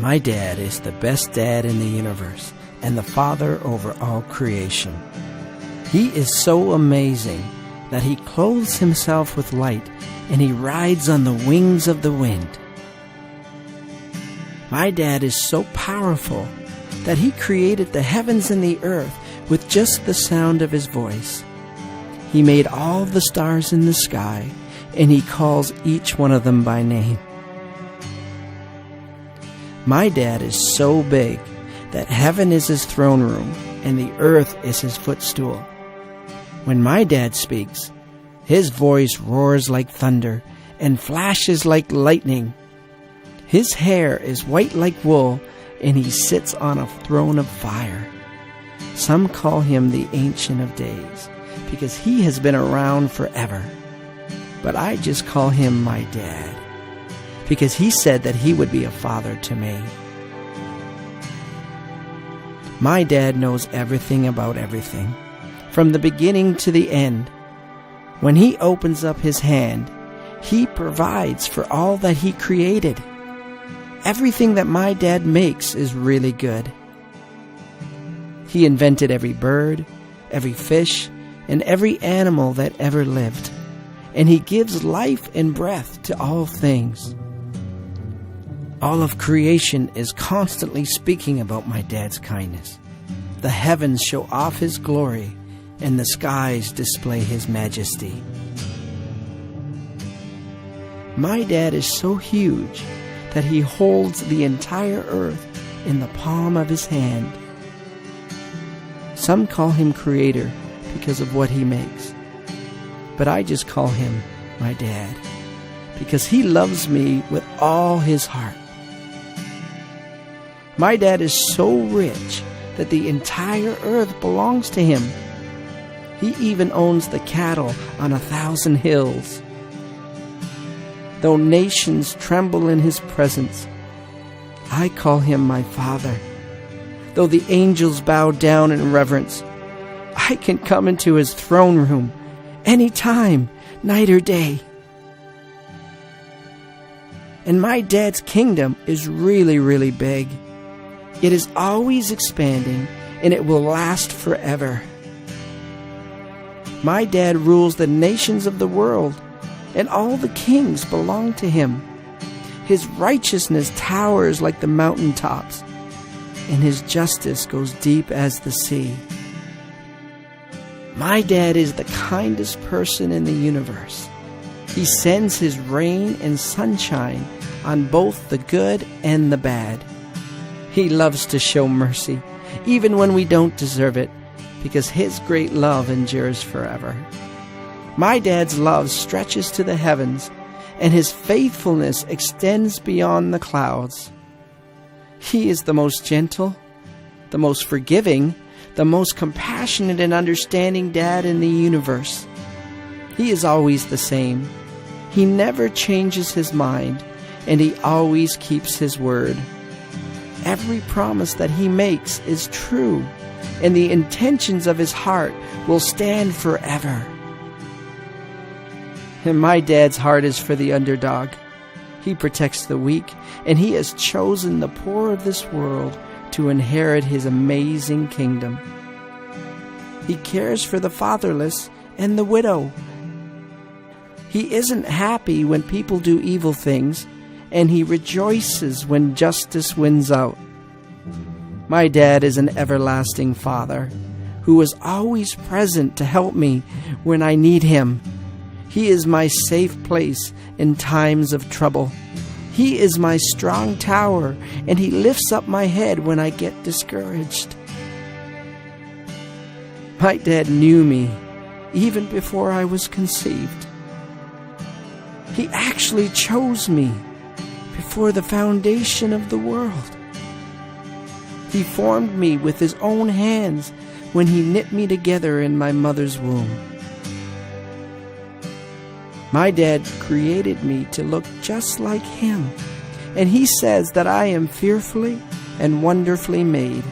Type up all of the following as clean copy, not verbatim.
My dad is the best dad in the universe and the father over all creation. He is so amazing that he clothes himself with light and he rides on the wings of the wind. My dad is so powerful that he created the heavens and the earth with just the sound of his voice. He made all the stars in the sky, and he calls each one of them by name. My dad is so big that heaven is his throne room and the earth is his footstool. When my dad speaks, his voice roars like thunder and flashes like lightning. His hair is white like wool, and he sits on a throne of fire. Some call him the Ancient of Days because he has been around forever. But I just call him my dad because he said that he would be a father to me. My dad knows everything about everything, from the beginning to the end. When he opens up his hand, he provides for all that he created. Everything that my dad makes is really good. He invented every bird, every fish, and every animal that ever lived, and he gives life and breath to all things. All of creation is constantly speaking about my dad's kindness. The heavens show off his glory, and the skies display his majesty. My dad is so huge that he holds the entire earth in the palm of his hand. Some call him Creator because of what he makes, but I just call him my dad because he loves me with all his heart. My dad is so rich that the entire earth belongs to him. He even owns the cattle on 1,000 hills. Though nations tremble in his presence, I call him my Father. Though the angels bow down in reverence, I can come into his throne room any time, night or day. And my dad's kingdom is really, really big. It is always expanding, and it will last forever. My dad rules the nations of the world, and all the kings belong to him. His righteousness towers like the mountaintops, and his justice goes deep as the sea. My dad is the kindest person in the universe. He sends his rain and sunshine on both the good and the bad. He loves to show mercy, even when we don't deserve it, because his great love endures forever. My dad's love stretches to the heavens, and his faithfulness extends beyond the clouds. He is the most gentle, the most forgiving, the most compassionate and understanding dad in the universe. He is always the same. He never changes his mind, and he always keeps his word. Every promise that he makes is true, and the intentions of his heart will stand forever. And my dad's heart is for the underdog. He protects the weak, and he has chosen the poor of this world to inherit his amazing kingdom. He cares for the fatherless and the widow. He isn't happy when people do evil things, and he rejoices when justice wins out. My dad is an everlasting Father who is always present to help me when I need him. He is my safe place in times of trouble. He is my strong tower, and he lifts up my head when I get discouraged. My dad knew me even before I was conceived. He actually chose me before the foundation of the world. He formed me with his own hands when he knit me together in my mother's womb. My dad created me to look just like him, and he says that I am fearfully and wonderfully made.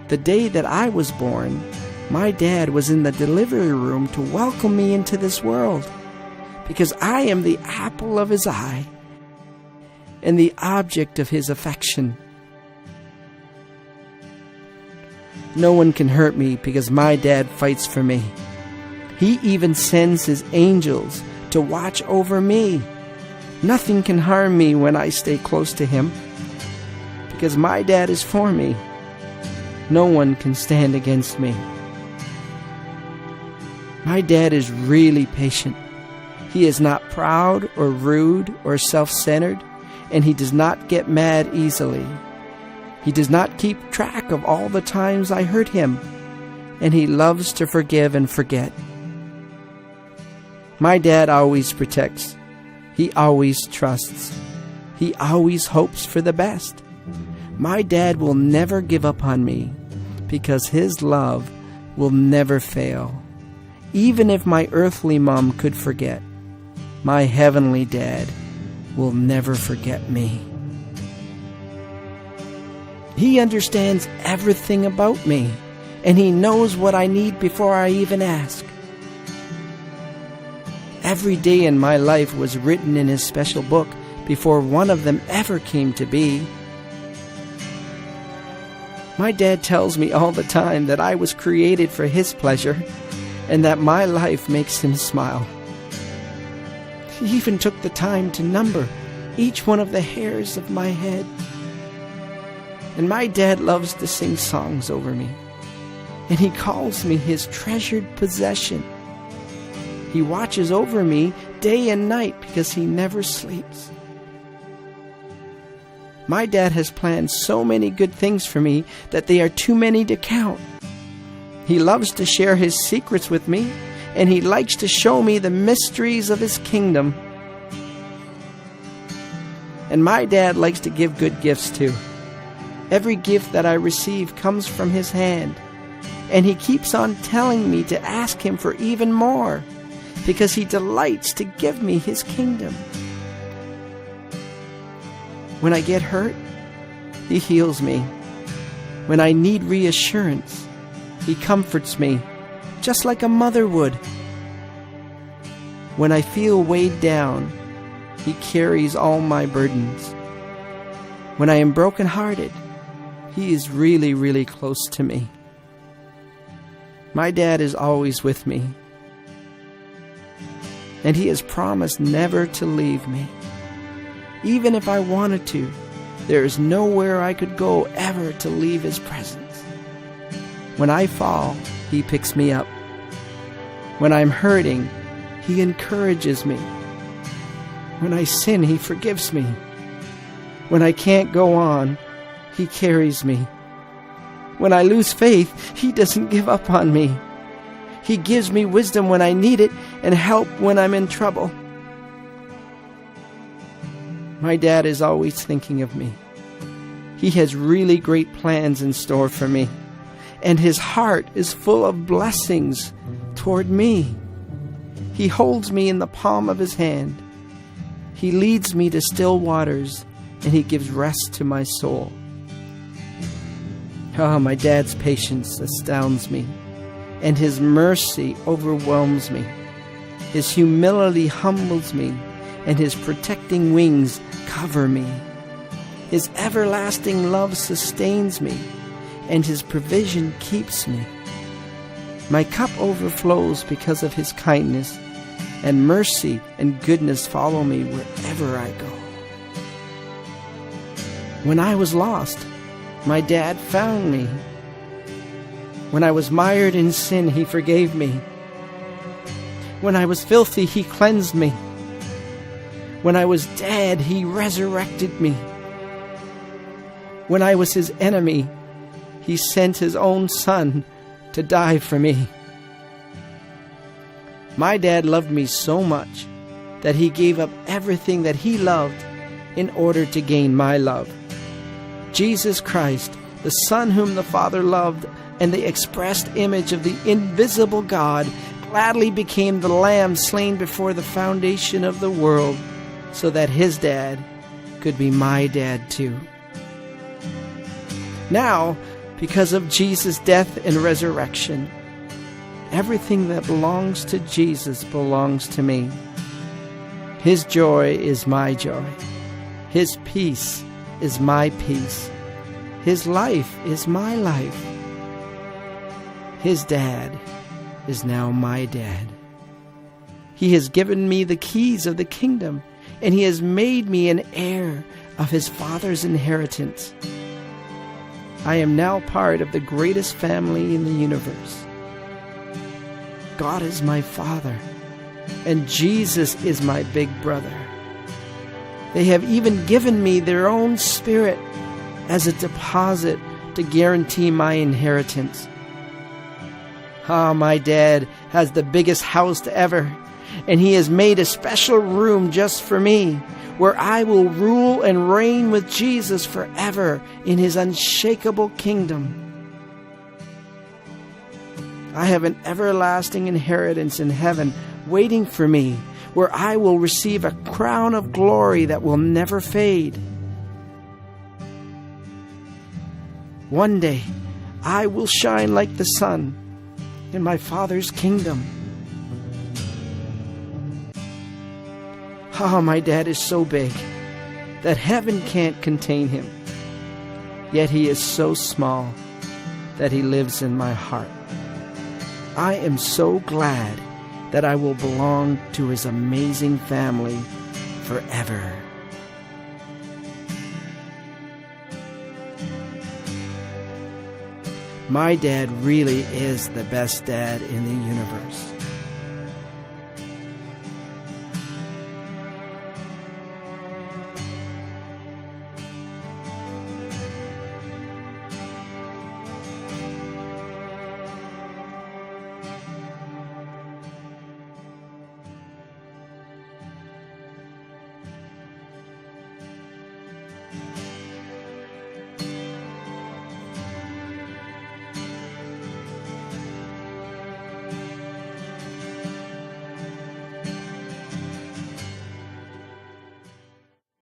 The day that I was born, my dad was in the delivery room to welcome me into this world, because I am the apple of his eye. and the object of his affection. No one can hurt me because my dad fights for me. He even sends his angels to watch over me. Nothing can harm me when I stay close to him because my dad is for me. No one can stand against me. My dad is really patient. He is not proud or rude or self-centered, and he does not get mad easily. He does not keep track of all the times I hurt him, and he loves to forgive and forget. My dad always protects. He always trusts. He always hopes for the best. My dad will never give up on me because his love will never fail. Even if my earthly mom could forget, my heavenly dad will never forget me. He understands everything about me, and he knows what I need before I even ask. Every day in my life was written in his special book before one of them ever came to be. My dad tells me all the time that I was created for his pleasure and that my life makes him smile. He even took the time to number each one of the hairs of my head. And my dad loves to sing songs over me, and he calls me his treasured possession. He watches over me day and night because he never sleeps. My dad has planned so many good things for me that they are too many to count. He loves to share his secrets with me, and he likes to show me the mysteries of his kingdom. And my dad likes to give good gifts too. Every gift that I receive comes from his hand, and he keeps on telling me to ask him for even more, because he delights to give me his kingdom. When I get hurt, he heals me. When I need reassurance, he comforts me, just like a mother would. When I feel weighed down, he carries all my burdens. When I am brokenhearted, he is really, really close to me. My dad is always with me, and he has promised never to leave me. Even if I wanted to, there is nowhere I could go ever to leave his presence. When I fall, he picks me up. When I'm hurting, he encourages me. When I sin, he forgives me. When I can't go on, he carries me. When I lose faith, he doesn't give up on me. He gives me wisdom when I need it and help when I'm in trouble. My dad is always thinking of me. He has really great plans in store for me, and his heart is full of blessings toward me. He holds me in the palm of his hand. He leads me to still waters, and he gives rest to my soul. Oh, my dad's patience astounds me, and his mercy overwhelms me. His humility humbles me, and his protecting wings cover me. His everlasting love sustains me, and his provision keeps me. My cup overflows because of his kindness, and mercy and goodness follow me wherever I go. When I was lost, my dad found me. When I was mired in sin, he forgave me. When I was filthy, he cleansed me. When I was dead, he resurrected me. When I was his enemy, he sent his own son to die for me. My dad loved me so much that he gave up everything that he loved in order to gain my love. Jesus Christ, the Son whom the Father loved, and the expressed image of the invisible God, gladly became the Lamb slain before the foundation of the world, so that his dad could be my dad too. Now, because of Jesus' death and resurrection, everything that belongs to Jesus belongs to me. His joy is my joy, His peace is my peace. His life is my life. His dad is now my dad. He has given me the keys of the kingdom, and he has made me an heir of his Father's inheritance. I am now part of the greatest family in the universe. God is my Father, and Jesus is my big brother. They have even given me their own Spirit as a deposit to guarantee my inheritance. My dad has the biggest house ever, and he has made a special room just for me, where I will rule and reign with Jesus forever in his unshakable kingdom. I have an everlasting inheritance in heaven waiting for me, where I will receive a crown of glory that will never fade. One day, I will shine like the sun in my Father's kingdom. My dad is so big that heaven can't contain him. Yet he is so small that he lives in my heart. I am so glad that I will belong to his amazing family forever. My dad really is the best dad in the universe.